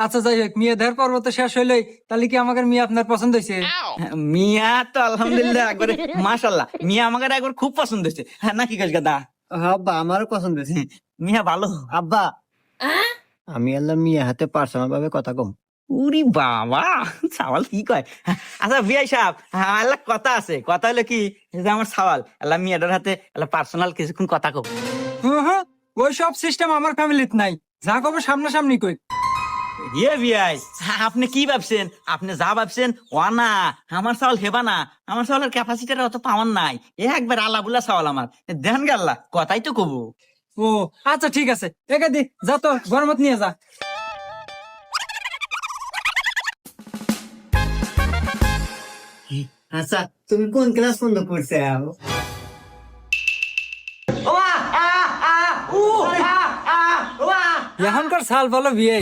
আচ্ছা যাই হোক, মেয়ে দেওয়ার পর্ব তো শেষ হইলই, তাহলে কি আমাকে মেয়ে আপনার পছন্দ হয়েছে? মিয়া তো আলহামদুলিল্লাহ একবারে মাশাল্লাহ, মিয়া আমাকে একবার খুব পছন্দ হয়েছে। হ্যাঁ নাকি কাজ দা? আব্বা আমারও পছন্দ হয়েছে। মিয়া ভালো। আব্বা আমি আল্লাহ মিয়া হাতে পার্সোনাল ভাবে কথা কম। উরি বাবা, সাওয়াল কি কয়? আচ্ছা বিআই সাহেব, আল্লাহ কথা আছে, কথা হলো কি যে আমার সাওয়াল আল্লাহ মিয়াটার হাতে আল্লাহ পার্সোনাল কিছুক্ষণ কথা কব। হুম হুম, ওই সব সিস্টেম আমার ফ্যামিলিতে নাই। যা কবে সামনাসামনি কই। ইয়ে বিআই, আপনি কি ভাবছেন? আপনি যা ভাবছেন ও না, আমার চাউল হেবা না, আমার চাউলের ক্যাপাসিটিটা অত পাওয়ার নাই। একবার আল্লাহ বুল্লা চাউল আমার দেন গাল্লা, কথাই তো কব। ও আচ্ছা ঠিক আছে, একে দি, যা তো গরমত নিয়ে যা। আচ্ছা তুমি কোন ক্লাস পর্যন্ত পড়ছে? এখনকার সাল বলো বিয়ে।